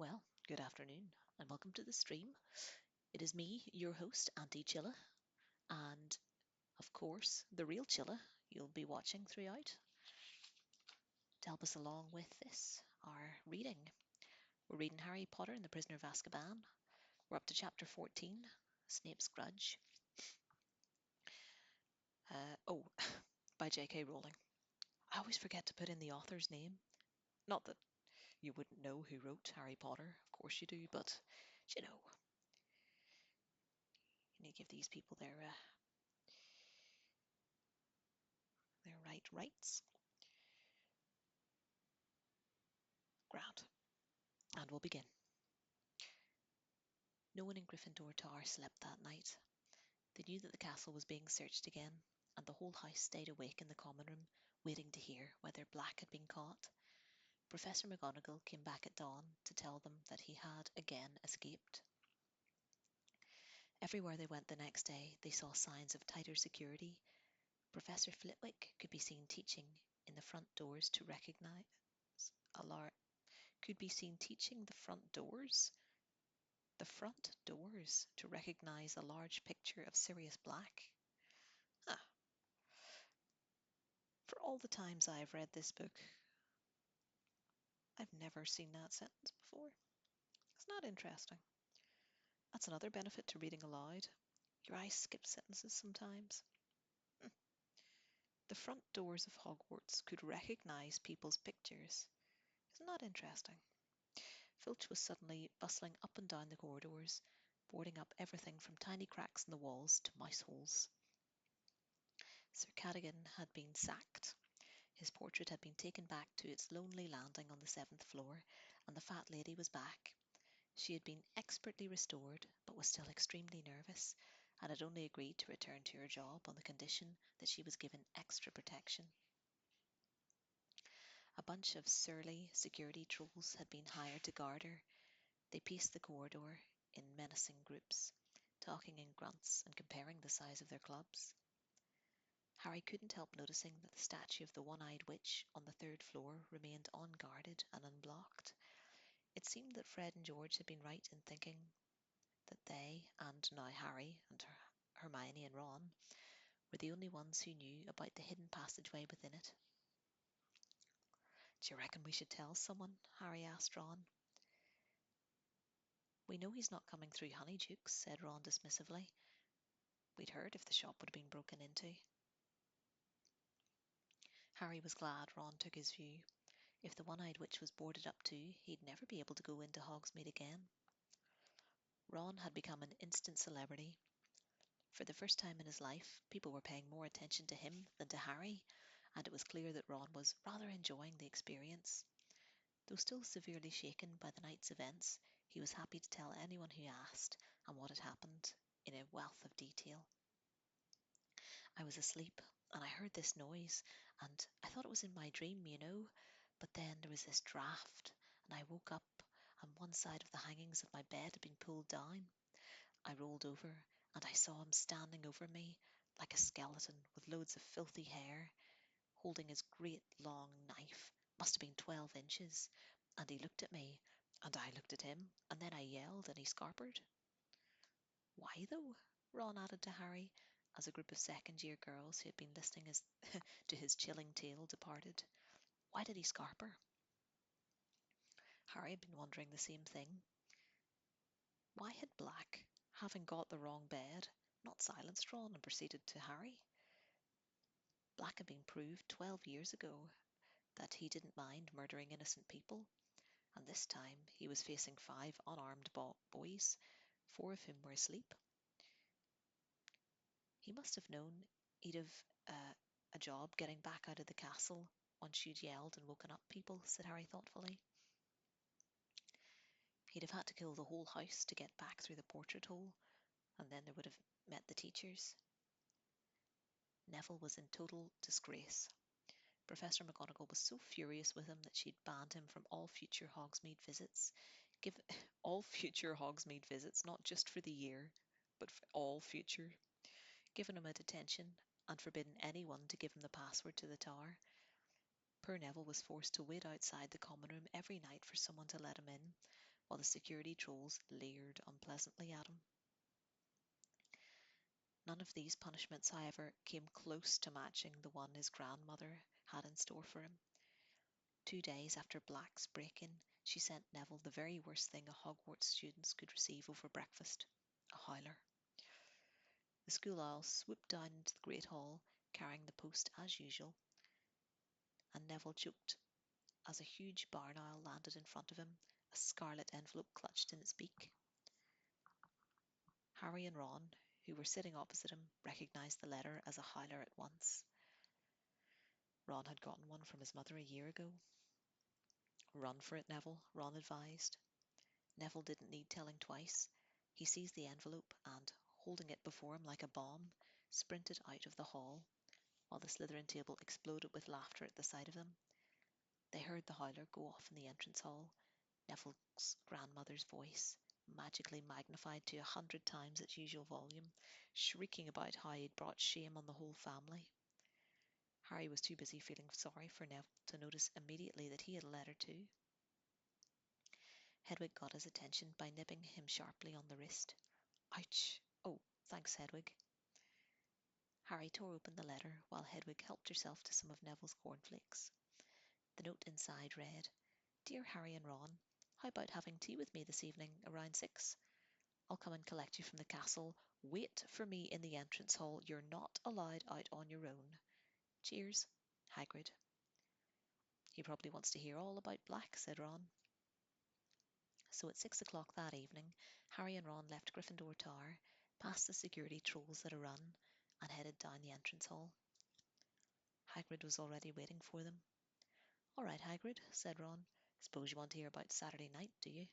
Well, good afternoon and welcome to the stream. It is me, your host, Auntie Chilla, and of course, the real Chilla you'll be watching throughout. To help us along with this, our reading. We're reading Harry Potter and the Prisoner of Azkaban. We're up to chapter 14, Snape's Grudge. By J.K. Rowling. I always forget to put in the author's name. Not that you wouldn't know who wrote Harry Potter, of course you do, but you know, you need to give these people their rights. Grand. And we'll begin. No one in Gryffindor Tower slept that night. They knew that the castle was being searched again, and the whole house stayed awake in the common room, waiting to hear whether Black had been caught. Professor McGonagall came back at dawn to tell them that he had again escaped. Everywhere they went the next day, they saw signs of tighter security. Professor Flitwick could be seen teaching in the front doors to recognize a large. Could be seen teaching the front doors to recognize a large picture of Sirius Black. Ah. For all the times I have read this book, I've never seen that sentence before. It's not interesting. That's another benefit to reading aloud. Your eyes skip sentences sometimes. The front doors of Hogwarts could recognize people's pictures. Isn't that interesting? Filch was suddenly bustling up and down the corridors, boarding up everything from tiny cracks in the walls to mouse holes. Sir Cadogan had been sacked. His portrait had been taken back to its lonely landing on the 7th floor, and the fat lady was back. She had been expertly restored, but was still extremely nervous, and had only agreed to return to her job on the condition that she was given extra protection. A bunch of surly security trolls had been hired to guard her. They paced the corridor in menacing groups, talking in grunts and comparing the size of their clubs. Harry couldn't help noticing that the statue of the one-eyed witch on the 3rd floor remained unguarded and unblocked. It seemed that Fred and George had been right in thinking that they, and now Harry and Hermione and Ron, were the only ones who knew about the hidden passageway within it. "Do you reckon we should tell someone?" Harry asked Ron. "We know he's not coming through Honeydukes," said Ron dismissively. "We'd heard if the shop had been broken into." Harry was glad Ron took his view. If the one-eyed witch was boarded up too, he'd never be able to go into Hogsmeade again. Ron had become an instant celebrity. For the first time in his life, people were paying more attention to him than to Harry, and it was clear that Ron was rather enjoying the experience. Though still severely shaken by the night's events, he was happy to tell anyone who asked and what had happened in a wealth of detail. "I was asleep, and I heard this noise, and I thought it was in my dream, but then there was this draft, and I woke up, and one side of the hangings of my bed had been pulled down. I rolled over, and I saw him standing over me like a skeleton with loads of filthy hair, holding his great long knife, must have been 12 inches, and he looked at me, and I looked at him, and then I yelled, and he scarpered." "Why, though?" Ron added to Harry, as a group of second-year girls who had been listening to his chilling tale departed. "Why did he scarper?" Harry had been wondering the same thing. Why had Black, having got the wrong bed, not silenced Ron and proceeded to Harry? Black had been proved 12 years ago that he didn't mind murdering innocent people, and this time he was facing 5 unarmed boys, 4 of whom were asleep. He must have known he'd have a job getting back out of the castle once you'd yelled and woken up people, said Harry thoughtfully. He'd have had to kill the whole house to get back through the portrait hole, and then there would have met the teachers. Neville was in total disgrace. Professor McGonagall was so furious with him that she'd banned him from all future Hogsmeade visits. Not just for the year, but for all future. Given him a detention, and forbidden anyone to give him the password to the tower. Poor Neville was forced to wait outside the common room every night for someone to let him in, while the security trolls leered unpleasantly at him. None of these punishments, however, came close to matching the one his grandmother had in store for him. 2 days after Black's break-in, she sent Neville the very worst thing a Hogwarts student could receive over breakfast, a howler. The school owl swooped down into the Great Hall, carrying the post as usual, and Neville choked as a huge barn owl landed in front of him, a scarlet envelope clutched in its beak. Harry and Ron, who were sitting opposite him, recognized the letter as a howler at once. Ron had gotten one from his mother a year ago. Run for it, Neville, Ron advised. Neville didn't need telling twice. He seized the envelope and, holding it before him like a bomb, sprinted out of the hall, while the Slytherin table exploded with laughter at the sight of them. They heard the howler go off in the entrance hall, Neville's grandmother's voice, magically magnified to 100 times its usual volume, shrieking about how he'd brought shame on the whole family. Harry was too busy feeling sorry for Neville to notice immediately that he had a letter too. Hedwig got his attention by nipping him sharply on the wrist. Ouch! Oh, thanks, Hedwig. Harry tore open the letter while Hedwig helped herself to some of Neville's cornflakes. The note inside read, Dear Harry and Ron, how about having tea with me this evening around 6? I'll come and collect you from the castle. Wait for me in the entrance hall. You're not allowed out on your own. Cheers, Hagrid. He probably wants to hear all about Black, said Ron. So at 6 o'clock that evening, Harry and Ron left Gryffindor Tower, past the security trolls at a run, and headed down the entrance hall. Hagrid was already waiting for them. All right, Hagrid, said Ron. Suppose you want to hear about Saturday night, do you?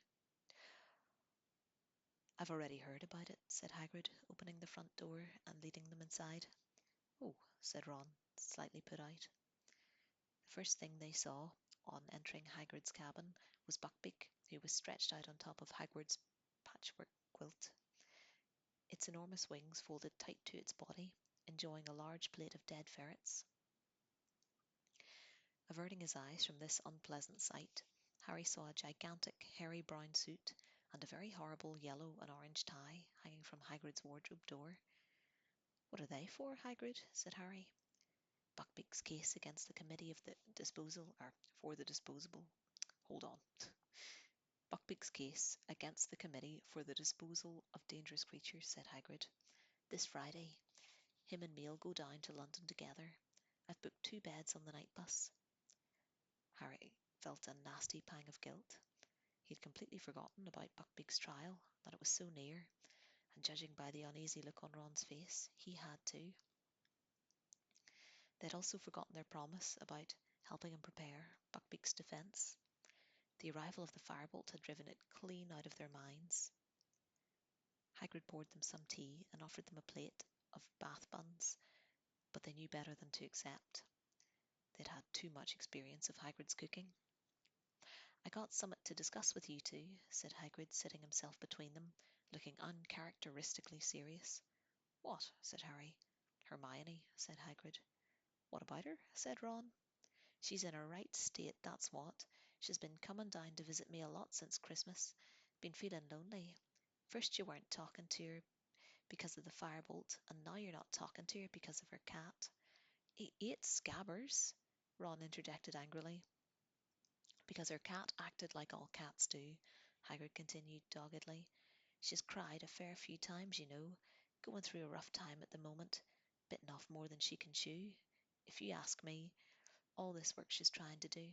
I've already heard about it, said Hagrid, opening the front door and leading them inside. Oh, said Ron, slightly put out. The first thing they saw, on entering Hagrid's cabin, was Buckbeak, who was stretched out on top of Hagrid's patchwork quilt. Its enormous wings folded tight to its body, enjoying a large plate of dead ferrets. Averting his eyes from this unpleasant sight, Harry saw a gigantic, hairy brown suit and a very horrible yellow and orange tie hanging from Hagrid's wardrobe door. What are they for, Hagrid? Said Harry. Buckbeak's case against the committee of the disposal, or for the disposable. Hold on. Buckbeak's case against the committee for the disposal of dangerous creatures, said Hagrid. This Friday. Him and me'll go down to London together. I've booked 2 beds on the night bus. Harry felt a nasty pang of guilt. He'd completely forgotten about Buckbeak's trial, that it was so near, and judging by the uneasy look on Ron's face, he had too. They'd also forgotten their promise about helping him prepare Buckbeak's defence. The arrival of the firebolt had driven it clean out of their minds. Hagrid poured them some tea and offered them a plate of bath buns, but they knew better than to accept. They'd had too much experience of Hagrid's cooking. I got somewhat to discuss with you two, said Hagrid, sitting himself between them, looking uncharacteristically serious. What? Said Harry. Hermione, said Hagrid. What about her? Said Ron. She's in a right state, that's what. She's been coming down to visit me a lot since Christmas. Been feeling lonely. First you weren't talking to her because of the firebolt, and now you're not talking to her because of her cat. 8 scabbers, Ron interjected angrily. Because her cat acted like all cats do, Hagrid continued doggedly. She's cried a fair few times, you know, going through a rough time at the moment, bitten off more than she can chew. If you ask me, all this work she's trying to do.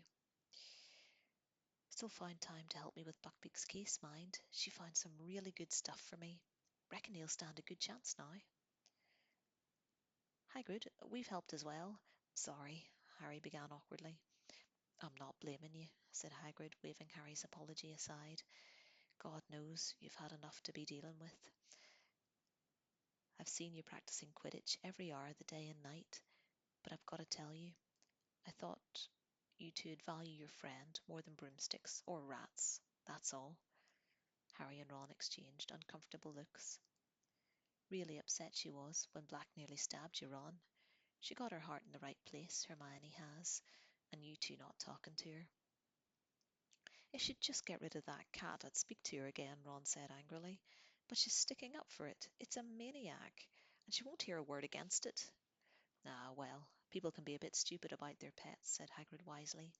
Still found time to help me with Buckbeak's case, mind. She found some really good stuff for me. Reckon he'll stand a good chance now. Hagrid, we've helped as well. Sorry, Harry began awkwardly. I'm not blaming you, said Hagrid, waving Harry's apology aside. God knows you've had enough to be dealing with. I've seen you practicing Quidditch every hour of the day and night, but I've got to tell you, I thought you two'd value your friend more than broomsticks or rats, that's all. Harry and Ron exchanged uncomfortable looks. Really upset she was when Black nearly stabbed you, Ron. She got her heart in the right place, Hermione has, and you two not talking to her. If she'd just get rid of that cat, I'd speak to her again, Ron said angrily. But she's sticking up for it. It's a maniac, and she won't hear a word against it. Ah, well, people can be a bit stupid about their pets, said Hagrid wisely.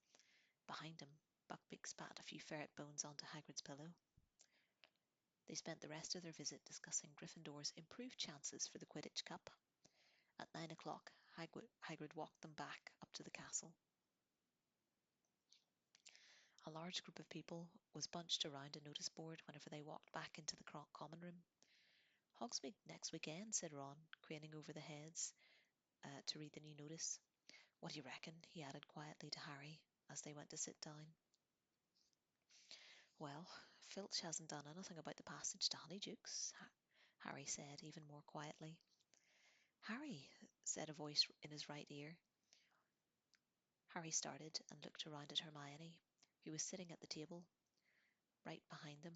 Behind him, Buckbeak spat a few ferret bones onto Hagrid's pillow. They spent the rest of their visit discussing Gryffindor's improved chances for the Quidditch Cup. At 9 o'clock, Hagrid walked them back up to the castle. A large group of people was bunched around a notice board whenever they walked back into the common room. Hogsmeade next weekend, said Ron, craning over the heads to read the new notice. What do you reckon? He added quietly to Harry as they went to sit down. Well, Filch hasn't done anything about the passage to Honeydukes, Harry said, even more quietly. Harry, said a voice in his right ear. Harry started and looked around at Hermione, who was sitting at the table, right behind them,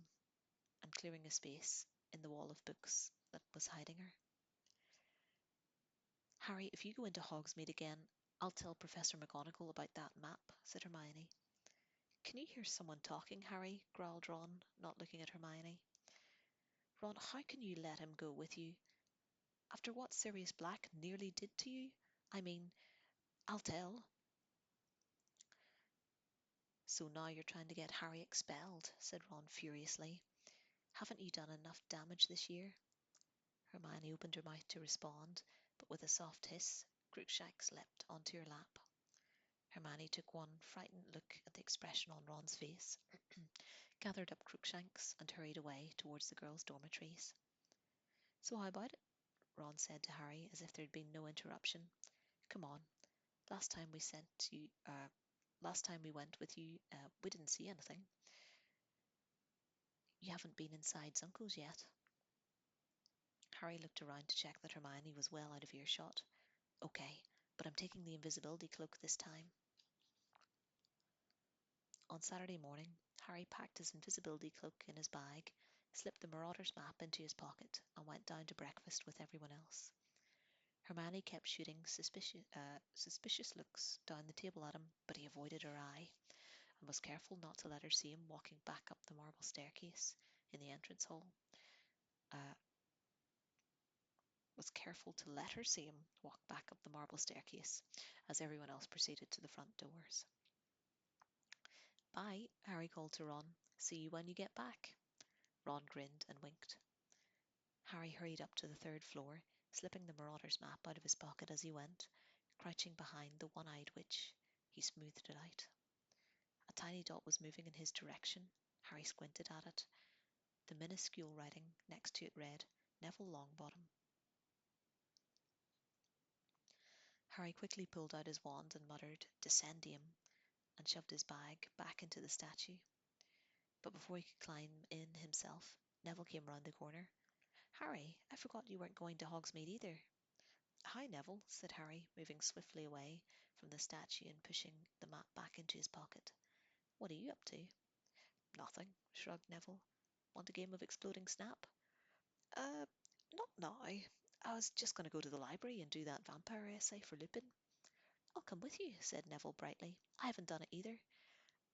and clearing a space in the wall of books that was hiding her. Harry, if you go into Hogsmeade again, I'll tell Professor McGonagall about that map, said Hermione. Can you hear someone talking, Harry? Growled Ron, not looking at Hermione. Ron, how can you let him go with you? After what Sirius Black nearly did to you? I mean, I'll tell. So now you're trying to get Harry expelled, said Ron furiously. Haven't you done enough damage this year? Hermione opened her mouth to respond, but with a soft hiss, Crookshanks leapt onto her lap. Hermione took one frightened look at the expression on Ron's face, gathered up Crookshanks, and hurried away towards the girls' dormitories. So how about it? Ron said to Harry, as if there had been no interruption. Come on. Last time we went with you, we didn't see anything. You haven't been inside Zunkle's yet. Harry looked around to check that Hermione was well out of earshot. Okay, but I'm taking the invisibility cloak this time. On Saturday morning, Harry packed his invisibility cloak in his bag, slipped the Marauder's map into his pocket, and went down to breakfast with everyone else. Hermione kept shooting suspicious looks down the table at him, but he avoided her eye, and was careful not to let her see him walking back up the marble staircase in the entrance hall. As everyone else proceeded to the front doors. Bye, Harry called to Ron. See you when you get back. Ron grinned and winked. Harry hurried up to the third floor, slipping the Marauder's map out of his pocket as he went. Crouching behind the one-eyed witch, he smoothed it out. A tiny dot was moving in his direction. Harry squinted at it. The minuscule writing next to it read, Neville Longbottom. Harry quickly pulled out his wand and muttered, Descendium, and shoved his bag back into the statue. But before he could climb in himself, Neville came round the corner. Harry, I forgot you weren't going to Hogsmeade either. Hi, Neville, said Harry, moving swiftly away from the statue and pushing the map back into his pocket. What are you up to? Nothing, shrugged Neville. Want a game of Exploding Snap? Not now. I was just going to go to the library and do that vampire essay for Lupin. I'll come with you, said Neville brightly. I haven't done it either.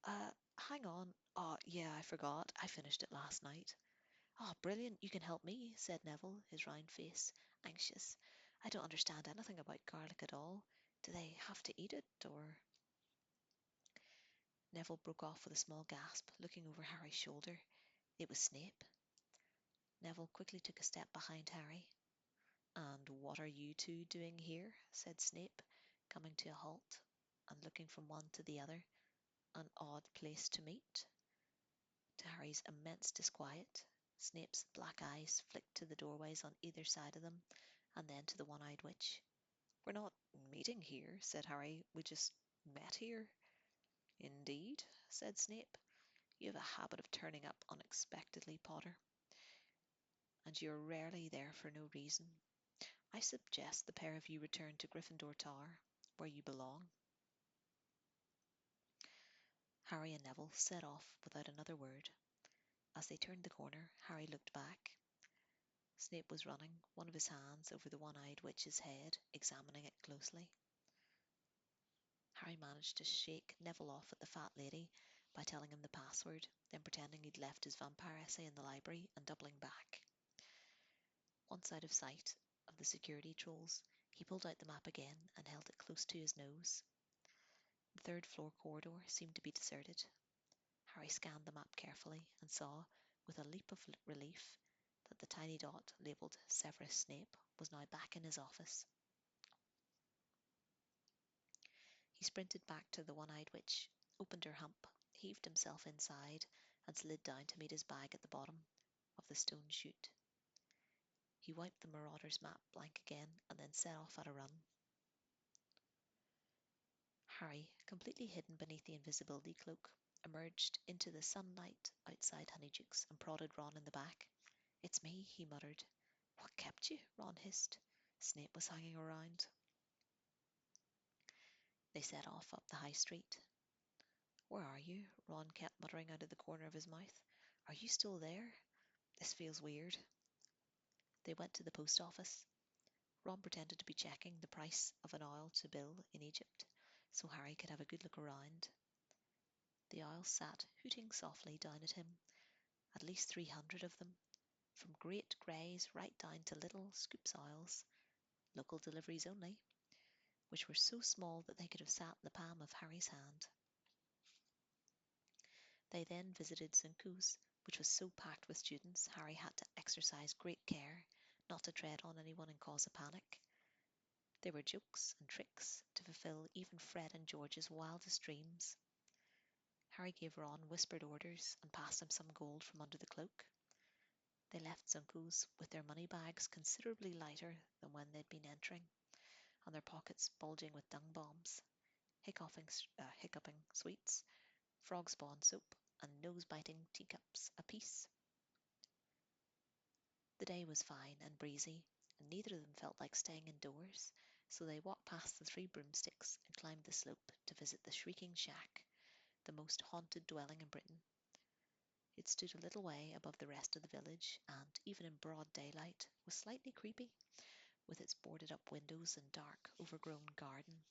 Hang on. Oh, yeah, I forgot. I finished it last night. Oh, brilliant. You can help me, said Neville, his round face anxious. I don't understand anything about garlic at all. Do they have to eat it, or... Neville broke off with a small gasp, looking over Harry's shoulder. It was Snape. Neville quickly took a step behind Harry. And what are you two doing here? Said Snape, coming to a halt and looking from one to the other. An odd place to meet. To Harry's immense disquiet, Snape's black eyes flicked to the doorways on either side of them, and then to the one-eyed witch. We're not meeting here, said Harry. We just met here. Indeed, said Snape. You have a habit of turning up unexpectedly, Potter. And you're rarely there for no reason. I suggest the pair of you return to Gryffindor Tower, where you belong. Harry and Neville set off without another word. As they turned the corner, Harry looked back. Snape was running, one of his hands over the one-eyed witch's head, examining it closely. Harry managed to shake Neville off at the fat lady by telling him the password, then pretending he'd left his vampire essay in the library and doubling back. Once out of sight of the security trolls, he pulled out the map again and held it close to his nose. The third floor corridor seemed to be deserted. Harry scanned the map carefully and saw, with a leap of relief, that the tiny dot labelled Severus Snape was now back in his office. He sprinted back to the one-eyed witch, opened her hump, heaved himself inside, and slid down to meet his bag at the bottom of the stone chute. He wiped the Marauder's map blank again and then set off at a run. Harry, completely hidden beneath the invisibility cloak, emerged into the sunlight outside Honeyduke's and prodded Ron in the back. "It's me," he muttered. "What kept you?" Ron hissed. "Snape was hanging around." They set off up the high street. "Where are you?" Ron kept muttering out of the corner of his mouth. "Are you still there? This feels weird." They went to the post office. Ron pretended to be checking the price of an owl to bill in Egypt, so Harry could have a good look around. The owls sat hooting softly down at him, at least 300 of them, from great greys right down to little Scoops owls, local deliveries only, which were so small that they could have sat in the palm of Harry's hand. They then visited Zinco's, which was so packed with students Harry had to exercise great care not to tread on anyone and cause a panic. There were jokes and tricks to fulfill even Fred and George's wildest dreams. Harry gave Ron whispered orders and passed him some gold from under the cloak. They left Zinco's with their money bags considerably lighter than when they'd been entering, and their pockets bulging with dung bombs, hiccuping sweets, frog spawn soap, and nose-biting teacups apiece. The day was fine and breezy, and neither of them felt like staying indoors, so they walked past the 3 broomsticks and climbed the slope to visit the Shrieking Shack, the most haunted dwelling in Britain. It stood a little way above the rest of the village, and, even in broad daylight, was slightly creepy, with its boarded-up windows and dark, overgrown garden.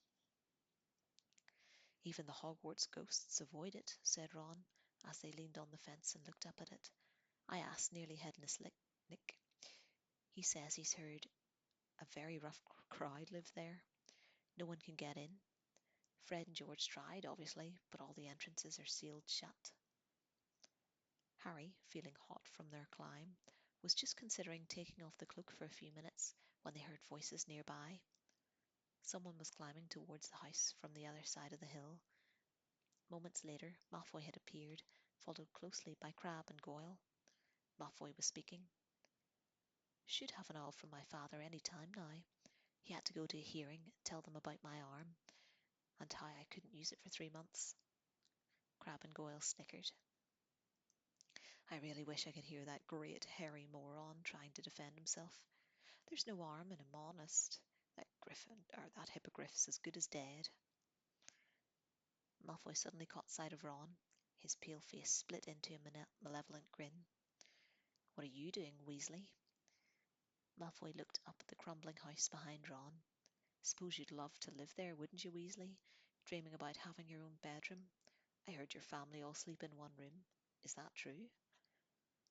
"Even the Hogwarts ghosts avoid it," said Ron, as they leaned on the fence and looked up at it. "I asked Nearly Headless Nick. He says he's heard a very rough crowd live there. No one can get in. Fred and George tried, obviously, but all the entrances are sealed shut." Harry, feeling hot from their climb, was just considering taking off the cloak for a few minutes when they heard voices nearby. Someone was climbing towards the house from the other side of the hill. Moments later, Malfoy had appeared, followed closely by Crabbe and Goyle. Malfoy was speaking. "Should have an owl from my father any time now. He had to go to a hearing and tell them about my arm, and how I couldn't use it for 3 months." Crabbe and Goyle snickered. "I really wish I could hear that great hairy moron trying to defend himself. There's no arm in him, honest. That hippogriff's as good as dead." Malfoy suddenly caught sight of Ron. His pale face split into a malevolent grin. "What are you doing, Weasley?" Malfoy looked up at the crumbling house behind Ron. "Suppose you'd love to live there, wouldn't you, Weasley? Dreaming about having your own bedroom. I heard your family all sleep in one room. Is that true?"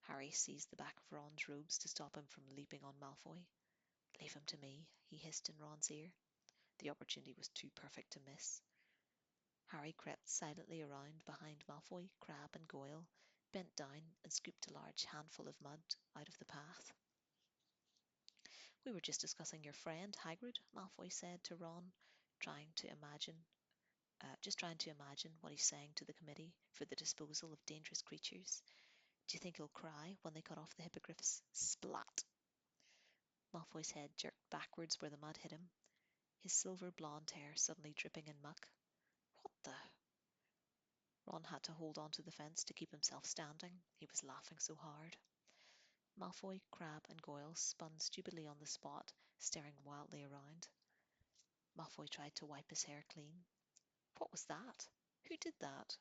Harry seized the back of Ron's robes to stop him from leaping on Malfoy. "Leave him to me," he hissed in Ron's ear. The opportunity was too perfect to miss. Harry crept silently around behind Malfoy, Crabbe, and Goyle, bent down and scooped a large handful of mud out of the path. "We were just discussing your friend, Hagrid," Malfoy said to Ron, trying to imagine what he's saying to the committee for the disposal of dangerous creatures. "Do you think he'll cry when they cut off the hippogriff's splat?" Malfoy's head jerked backwards where the mud hit him, his silver blonde hair suddenly dripping in muck. "What the—" Ron had to hold on to the fence to keep himself standing. He was laughing so hard. Malfoy, Crabbe, and Goyle spun stupidly on the spot, staring wildly around. Malfoy tried to wipe his hair clean. "What was that? Who did that?"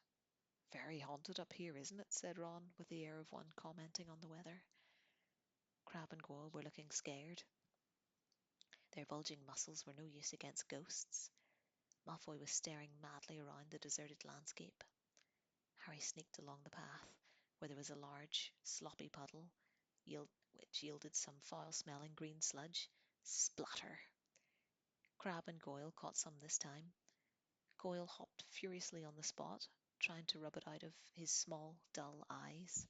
"Very haunted up here, isn't it?" said Ron, with the air of one commenting on the weather. Crabbe and Goyle were looking scared. Their bulging muscles were no use against ghosts. Malfoy was staring madly around the deserted landscape. Harry sneaked along the path, where there was a large, sloppy puddle, which yielded some foul-smelling green sludge. Splatter! Crabbe and Goyle caught some this time. Goyle hopped furiously on the spot, trying to rub it out of his small, dull eyes.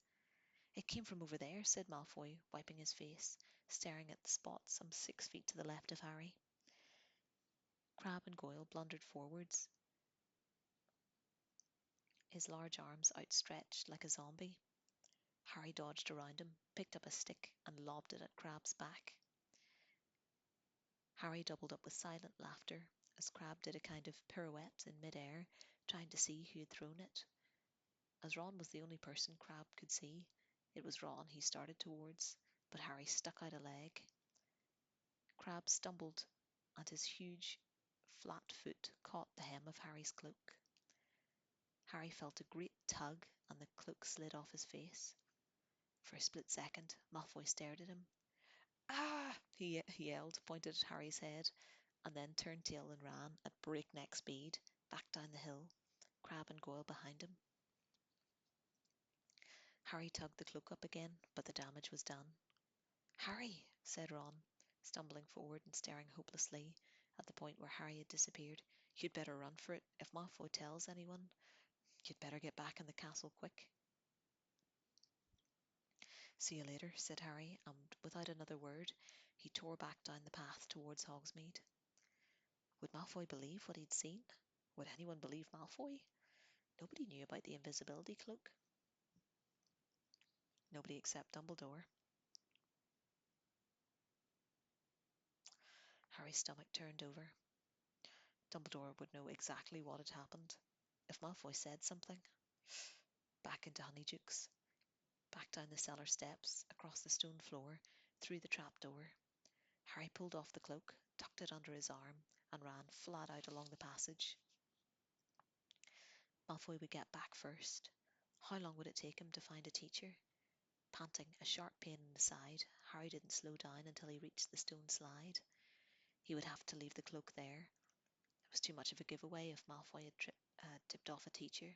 "It came from over there," said Malfoy, wiping his face, staring at the spot some 6 feet to the left of Harry. Crabbe and Goyle blundered forwards, his large arms outstretched like a zombie. Harry dodged around him, picked up a stick, and lobbed it at Crabbe's back. Harry doubled up with silent laughter as Crabbe did a kind of pirouette in mid-air, trying to see who had thrown it. As Ron was the only person Crabbe could see, it was Ron he started towards, but Harry stuck out a leg. Crabbe stumbled, and his huge, flat foot caught the hem of Harry's cloak. Harry felt a great tug, and the cloak slid off his face. For a split second, Malfoy stared at him. "Ah!" he yelled, pointed at Harry's head, and then turned tail and ran at breakneck speed back down the hill, Crabbe and Goyle behind him. Harry tugged the cloak up again, but the damage was done. "Harry," said Ron, stumbling forward and staring hopelessly at the point where Harry had disappeared. "You'd better run for it. If Malfoy tells anyone, you'd better get back in the castle quick." "See you later," said Harry, and without another word, he tore back down the path towards Hogsmeade. Would Malfoy believe what he'd seen? Would anyone believe Malfoy? Nobody knew about the invisibility cloak. Nobody except Dumbledore. Harry's stomach turned over. Dumbledore would know exactly what had happened. If Malfoy said something. Back into Honeydukes, back down the cellar steps, across the stone floor, through the trapdoor. Harry pulled off the cloak, tucked it under his arm, and ran flat out along the passage. Malfoy would get back first. How long would it take him to find a teacher? Panting, a sharp pain in the side, Harry didn't slow down until he reached the stone slide. He would have to leave the cloak there. It was too much of a giveaway if Malfoy had tipped off a teacher.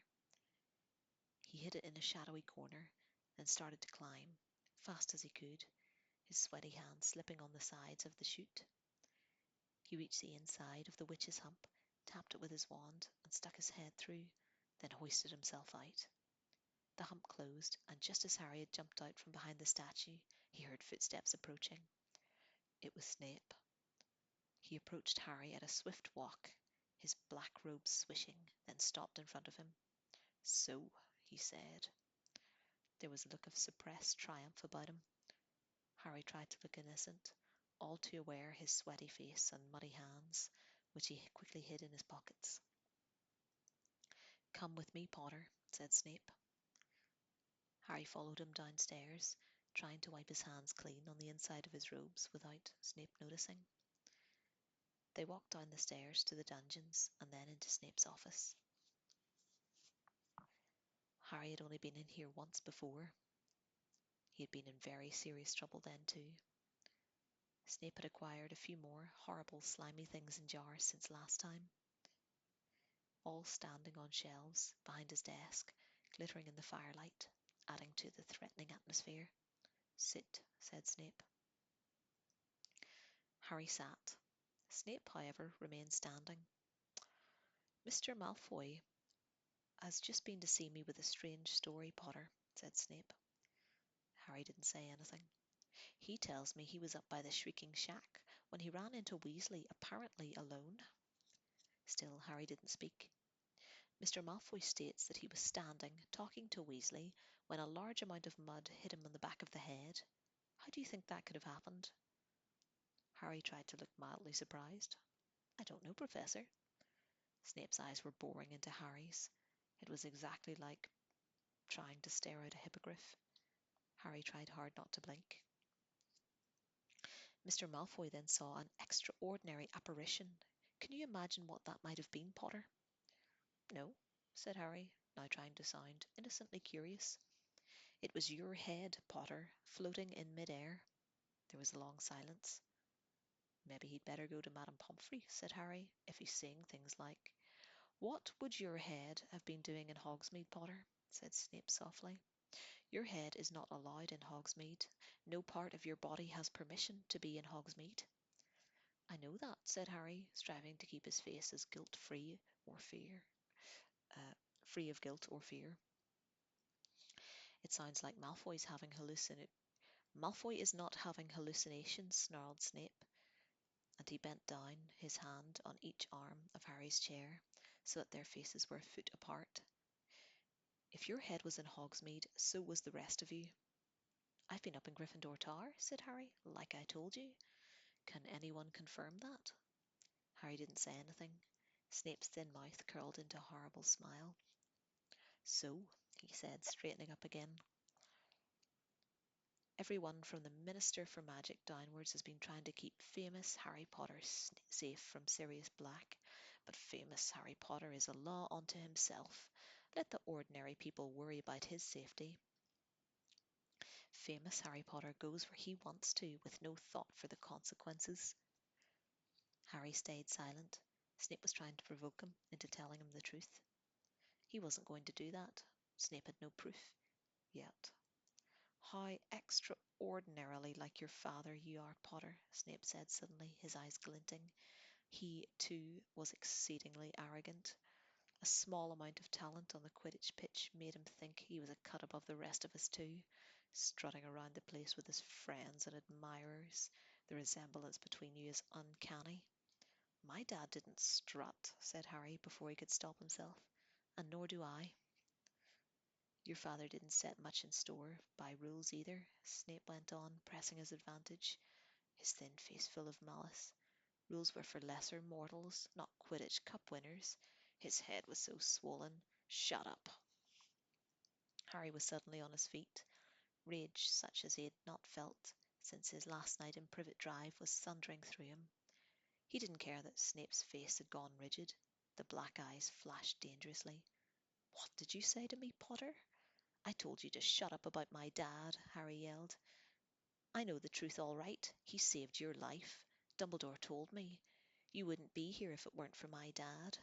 He hid it in a shadowy corner, then started to climb, fast as he could, his sweaty hands slipping on the sides of the chute. He reached the inside of the witch's hump, tapped it with his wand, and stuck his head through, then hoisted himself out. The hump closed, and just as Harry had jumped out from behind the statue, he heard footsteps approaching. It was Snape. He approached Harry at a swift walk, his black robes swishing, then stopped in front of him. "So," he said. There was a look of suppressed triumph about him. Harry tried to look innocent, all too aware his sweaty face and muddy hands, which he quickly hid in his pockets. "Come with me, Potter," said Snape. Harry followed him downstairs, trying to wipe his hands clean on the inside of his robes without Snape noticing. They walked down the stairs to the dungeons and then into Snape's office. Harry had only been in here once before. He had been in very serious trouble then too. Snape had acquired a few more horrible, slimy things in jars since last time, all standing on shelves behind his desk, glittering in the firelight, adding to the threatening atmosphere. "Sit," said Snape. Harry sat. Snape, however, remained standing. "Mr. Malfoy has just been to see me with a strange story, Potter," said Snape. Harry didn't say anything. "He tells me he was up by the Shrieking Shack when he ran into Weasley, apparently alone." Still Harry didn't speak. "Mr. Malfoy states that he was standing, talking to Weasley, when a large amount of mud hit him on the back of the head. How do you think that could have happened?" Harry tried to look mildly surprised. "I don't know, Professor." Snape's eyes were boring into Harry's. It was exactly like trying to stare out a hippogriff. Harry tried hard not to blink. "Mr. Malfoy then saw an extraordinary apparition. Can you imagine what that might have been, Potter?" "No," said Harry, now trying to sound innocently curious. "It was your head, Potter, floating in mid-air." There was a long silence. "Maybe he'd better go to Madame Pomfrey," said Harry, "if he's saying things like, 'What would your head have been doing in Hogsmeade, Potter?' said Snape softly. Your head is not allowed in Hogsmeade. No part of your body has permission to be in Hogsmeade. I know that, said Harry, striving to keep his face as guilt-free or fear, uh, free of guilt or fear. It sounds like Malfoy's having Malfoy is not having hallucinations, snarled Snape, and he bent down, his hand on each arm of Harry's chair, so that their faces were a foot apart. If your head was in Hogsmeade, so was the rest of you. I've been up in Gryffindor Tower, said Harry, like I told you. Can anyone confirm that? Harry didn't say anything. Snape's thin mouth curled into a horrible smile. So, he said, straightening up again, everyone from the Minister for Magic downwards has been trying to keep famous Harry Potter safe from Sirius Black, but famous Harry Potter is a law unto himself. Let the ordinary people worry about his safety. Famous Harry Potter goes where he wants to, with no thought for the consequences. Harry stayed silent. Snape was trying to provoke him into telling him the truth. He wasn't going to do that. Snape had no proof yet. How extraordinarily like your father you are, Potter, Snape said suddenly, his eyes glinting. He, too, was exceedingly arrogant. A small amount of talent on the Quidditch pitch made him think he was a cut above the rest of us, too, strutting around the place with his friends and admirers. The resemblance between you is uncanny. My dad didn't strut, said Harry before he could stop himself, and nor do I. Your father didn't set much in store by rules either, Snape went on, pressing his advantage, his thin face full of malice. Rules were for lesser mortals, not Quidditch Cup winners. His head was so swollen. Shut up. Harry was suddenly on his feet. Rage such as he had not felt since his last night in Privet Drive was thundering through him. He didn't care that Snape's face had gone rigid. The black eyes flashed dangerously. What did you say to me, Potter? I told you to shut up about my dad, Harry yelled. I know the truth all right. He saved your life. Dumbledore told me. You wouldn't be here if it weren't for my dad.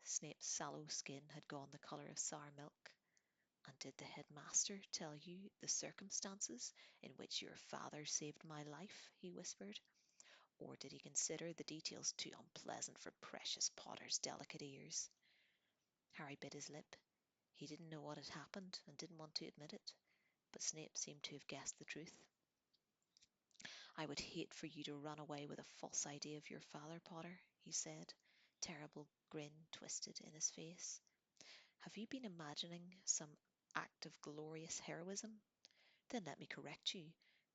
Snape's sallow skin had gone the colour of sour milk. And did the headmaster tell you the circumstances in which your father saved my life? He whispered. Or did he consider the details too unpleasant for precious Potter's delicate ears? Harry bit his lip. He didn't know what had happened and didn't want to admit it, but Snape seemed to have guessed the truth. I would hate for you to run away with a false idea of your father, Potter, he said, terrible grin twisted in his face. Have you been imagining some act of glorious heroism? Then let me correct you.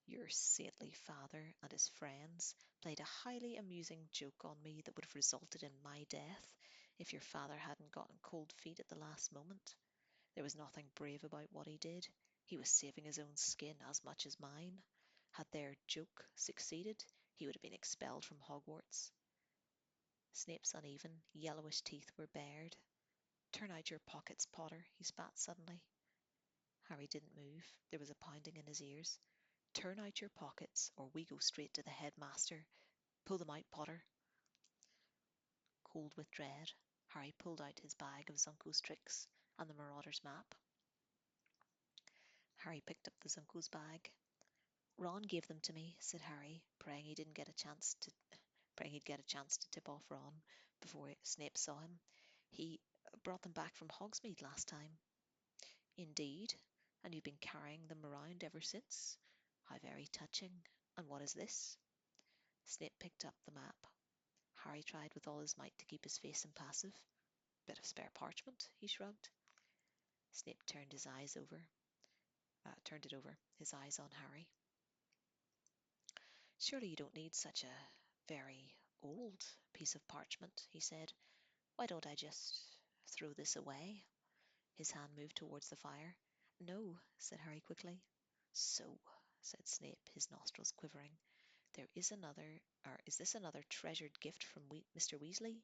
Your saintly father and his friends played a highly amusing joke on me that would have resulted in my death if your father hadn't gotten cold feet at the last moment. There was nothing brave about what he did. He was saving his own skin as much as mine. Had their joke succeeded, he would have been expelled from Hogwarts. Snape's uneven, yellowish teeth were bared. Turn out your pockets, Potter, he spat suddenly. Harry didn't move. There was a pounding in his ears. Turn out your pockets, or we go straight to the headmaster. Pull them out, Potter. Cold with dread, Harry pulled out his bag of Zunco's tricks and the Marauder's map. Harry picked up the Zunco's bag. Ron gave them to me, said Harry, praying he'd get a chance to tip off Ron before Snape saw him. He brought them back from Hogsmeade last time. Indeed, and you've been carrying them around ever since? How very touching. And what is this? Snape picked up the map. Harry tried with all his might to keep his face impassive. Bit of spare parchment, he shrugged. Snape turned it over, his eyes on Harry. Surely you don't need such a very old piece of parchment, he said. Why don't I just throw this away? His hand moved towards the fire. No, said Harry quickly. So, said Snape, his nostrils quivering. Is this another treasured gift from Mr. Weasley?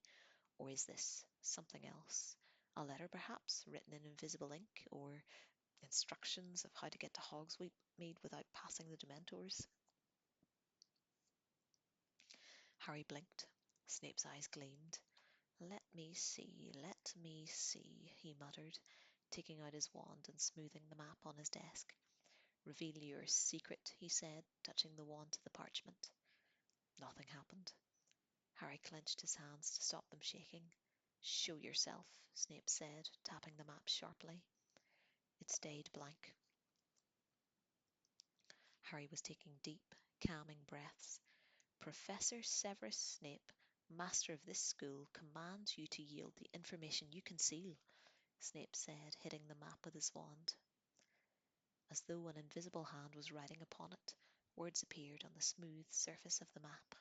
Or is this something else? A letter, perhaps, written in invisible ink, or instructions of how to get to Hogsmeade without passing the Dementors? Harry blinked. Snape's eyes gleamed. Let me see, he muttered, taking out his wand and smoothing the map on his desk. Reveal your secret, he said, touching the wand to the parchment. Nothing happened. Harry clenched his hands to stop them shaking. Show yourself, Snape said, tapping the map sharply. It stayed blank. Harry was taking deep, calming breaths. Professor Severus Snape, master of this school, commands you to yield the information you conceal, Snape said, hitting the map with his wand. As though an invisible hand was writing upon it, words appeared on the smooth surface of the map.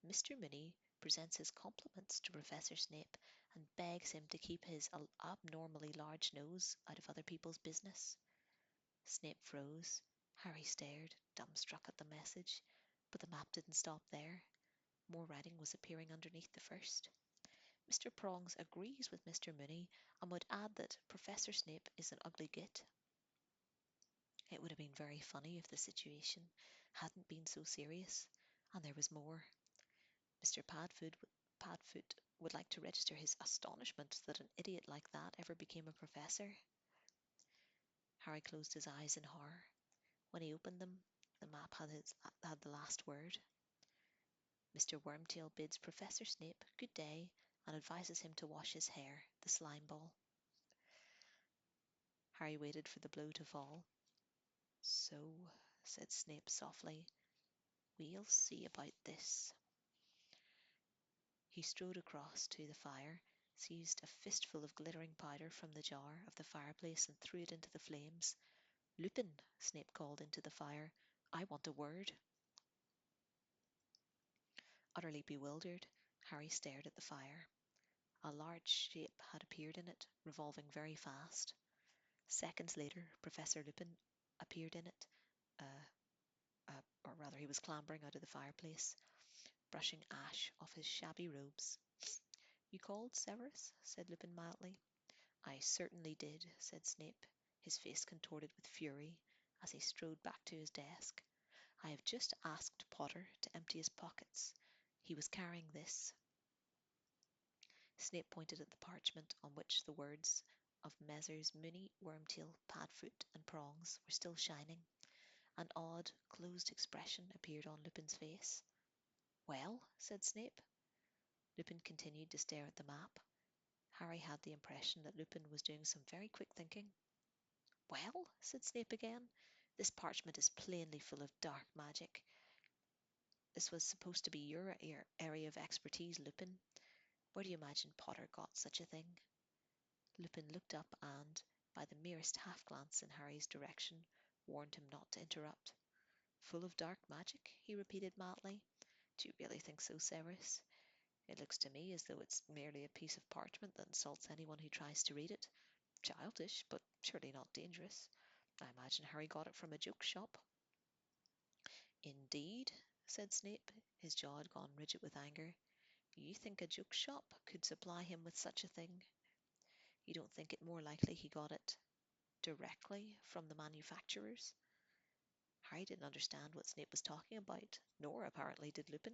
Mr. Mooney presents his compliments to Professor Snape and begs him to keep his abnormally large nose out of other people's business. Snape froze. Harry stared, dumbstruck at the message, but the map didn't stop there. More writing was appearing underneath the first. Mr. Prongs agrees with Mr. Mooney and would add that Professor Snape is an ugly git. It would have been very funny if the situation hadn't been so serious, and there was more. Mr. Padfoot would like to register his astonishment that an idiot like that ever became a professor. Harry closed his eyes in horror. When he opened them, the map had the last word. Mr. Wormtail bids Professor Snape good day and advises him to wash his hair, the slime ball. Harry waited for the blow to fall. So, said Snape softly, we'll see about this. He strode across to the fire, seized a fistful of glittering powder from the jar of the fireplace and threw it into the flames. Lupin, Snape called into the fire, I want a word. Utterly bewildered, Harry stared at the fire. A large shape had appeared in it, revolving very fast. Seconds later, Professor Lupin appeared in it, or rather he was clambering out of the fireplace, brushing ash off his shabby robes. You called, Severus? Said Lupin mildly. I certainly did, said Snape, his face contorted with fury, as he strode back to his desk. I have just asked Potter to empty his pockets. He was carrying this. Snape pointed at the parchment on which the words of Messrs. Mooney, Wormtail, Padfoot, and Prongs were still shining. An odd, closed expression appeared on Lupin's face. Well, said Snape. Lupin continued to stare at the map. Harry had the impression that Lupin was doing some very quick thinking. Well, said Snape again, this parchment is plainly full of dark magic. This was supposed to be your area of expertise, Lupin. Where do you imagine Potter got such a thing? Lupin looked up and, by the merest half-glance in Harry's direction, warned him not to interrupt. Full of dark magic? He repeated mildly. Do you really think so, Severus? It looks to me as though it's merely a piece of parchment that insults anyone who tries to read it. Childish, but surely not dangerous. I imagine Harry got it from a joke shop. Indeed, said Snape, his jaw had gone rigid with anger. You think a joke shop could supply him with such a thing? You don't think it more likely he got it directly from the manufacturers? Harry didn't understand what Snape was talking about, nor apparently did Lupin.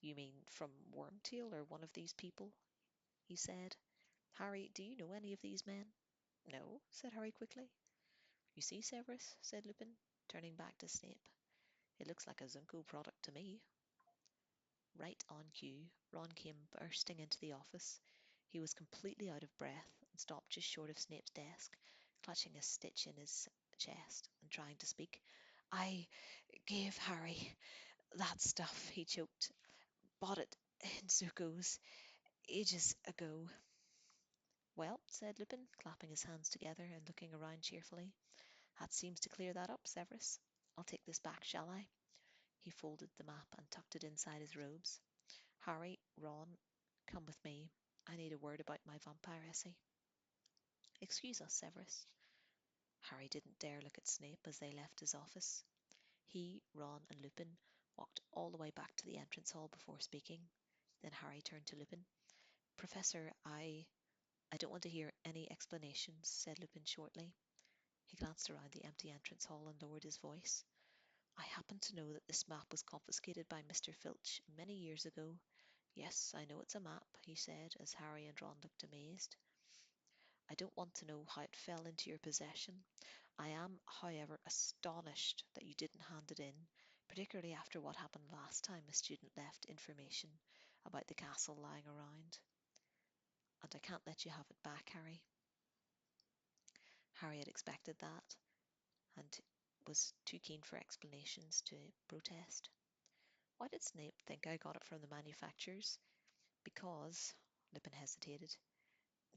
You mean from Wormtail or one of these people? He said. Harry, do you know any of these men? No, said Harry quickly. You see, Severus, said Lupin, turning back to Snape. It looks like a Zunko product to me. Right on cue, Ron came bursting into the office. He was completely out of breath and stopped just short of Snape's desk, clutching a stitch in his chest and trying to speak. I gave Harry that stuff, he choked. Bought it in Zuko's ages ago. Well, said Lupin, clapping his hands together and looking around cheerfully. That seems to clear that up, Severus. I'll take this back, shall I? He folded the map and tucked it inside his robes. Harry, Ron, come with me. I need a word about my vampire essay. Excuse us, Severus. Harry didn't dare look at Snape as they left his office. He, Ron, and Lupin walked all the way back to the entrance hall before speaking. Then Harry turned to Lupin. Professor, I don't want to hear any explanations, said Lupin shortly. He glanced around the empty entrance hall and lowered his voice. I happen to know that this map was confiscated by Mr. Filch many years ago. Yes, I know it's a map, he said, as Harry and Ron looked amazed. I don't want to know how it fell into your possession. I am, however, astonished that you didn't hand it in, particularly after what happened last time a student left information about the castle lying around. And I can't let you have it back, Harry. Harry had expected that and was too keen for explanations to protest. Why did Snape think I got it from the manufacturers? Because, Lupin hesitated,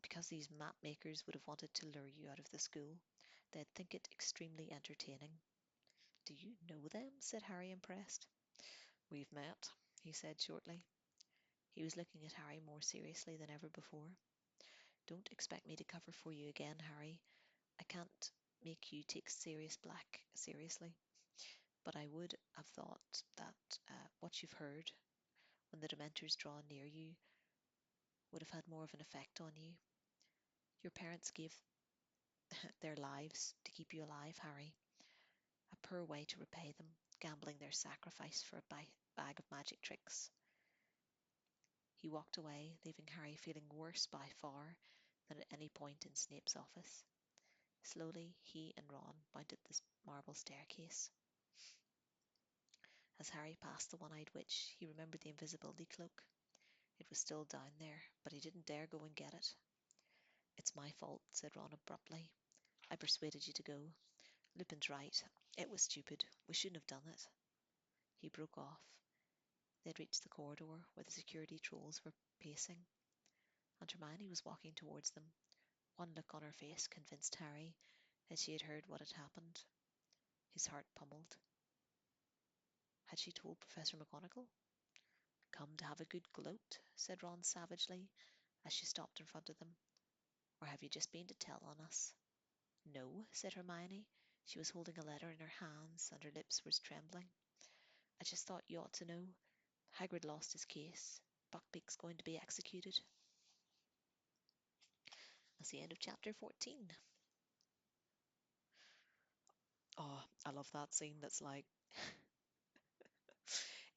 because these map makers would have wanted to lure you out of the school. They'd think it extremely entertaining. Do you know them? Said Harry, impressed. We've met, he said shortly. He was looking at Harry more seriously than ever before. Don't expect me to cover for you again, Harry. I can't make you take Sirius Black seriously. But I would have thought that what you've heard when the Dementors draw near you would have had more of an effect on you. Your parents gave their lives to keep you alive, Harry. A poor way to repay them, gambling their sacrifice for a bag of magic tricks. He walked away, leaving Harry feeling worse by far than at any point in Snape's office. Slowly, he and Ron mounted the marble staircase. As Harry passed the one-eyed witch, he remembered the invisibility cloak. It was still down there, but he didn't dare go and get it. It's my fault, said Ron abruptly. I persuaded you to go. Lupin's right. It was stupid. We shouldn't have done it. He broke off. They had reached the corridor where the security trolls were pacing, and Hermione was walking towards them. One look on her face convinced Harry that she had heard what had happened. His heart pummeled. Had she told Professor McGonagall? Come to have a good gloat, said Ron savagely, as she stopped in front of them. Or have you just been to tell on us? No, said Hermione. She was holding a letter in her hands, and her lips were trembling. I just thought you ought to know. Hagrid lost his case. Buckbeak's going to be executed. That's the end of chapter 14. Oh, I love that scene that's like,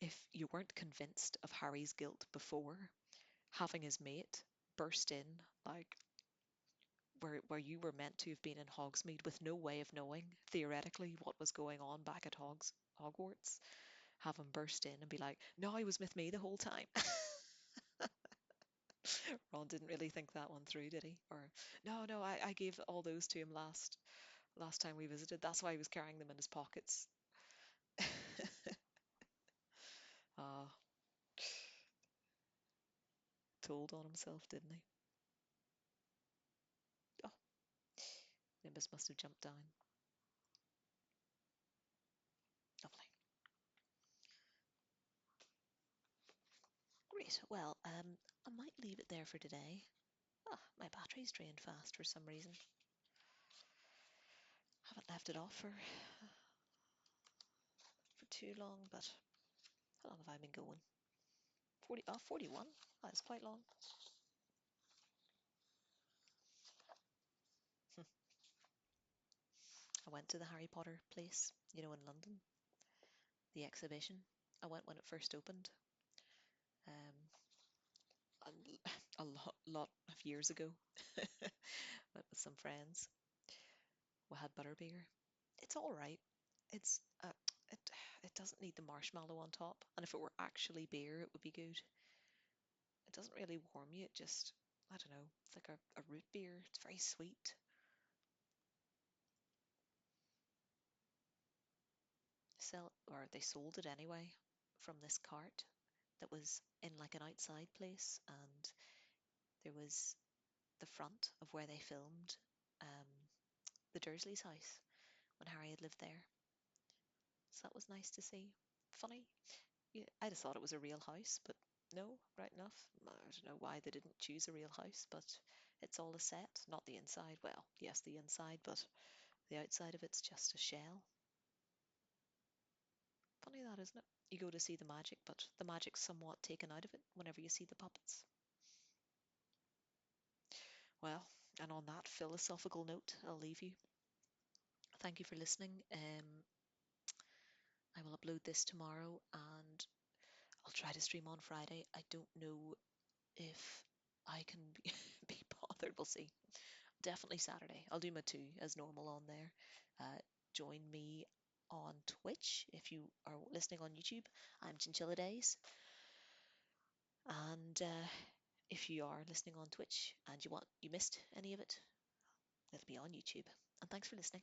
if you weren't convinced of Harry's guilt before, having his mate burst in, like, where you were meant to have been in Hogsmeade with no way of knowing, theoretically, what was going on back at Hogwarts, have him burst in and be like, no, he was with me the whole time. Ron didn't really think that one through, did he? Or, no, I gave all those to him last time we visited. That's why he was carrying them in his pockets. Ah, told on himself, didn't he? Oh, Nimbus must have jumped down. Lovely. Great. Well, I might leave it there for today. Ah, my battery's drained fast for some reason. Haven't left it off for too long, but how long have I been going? 41? That's quite long. I went to the Harry Potter place, in London, the exhibition. I went when it first opened, um, a lot of years ago. Went with some friends. We had butterbeer. It's all right. It's it it doesn't need the marshmallow on top, and if it were actually beer, it would be good. It doesn't really warm you. It just, I don't know. It's like a root beer. It's very sweet. They sold it anyway from this cart that was in like an outside place, and there was the front of where they filmed um, the Dursleys' house when Harry had lived there. So that was nice to see. Funny. Yeah, I just thought it was a real house, but no, right enough. I don't know why they didn't choose a real house, but it's all a set, not the inside. Well, yes, the inside, but the outside of it's just a shell. Funny that, isn't it? You go to see the magic, but the magic's somewhat taken out of it whenever you see the puppets. Well, and on that philosophical note, I'll leave you. Thank you for listening. I will upload this tomorrow and I'll try to stream on Friday. I don't know if I can be, be bothered. We'll see. definitely Saturday. I'll do my two as normal on there. Join me on Twitch if you are listening on YouTube. I'm Chinchilla Days. And if you are listening on Twitch and you missed any of it, it'll be on YouTube. And thanks for listening.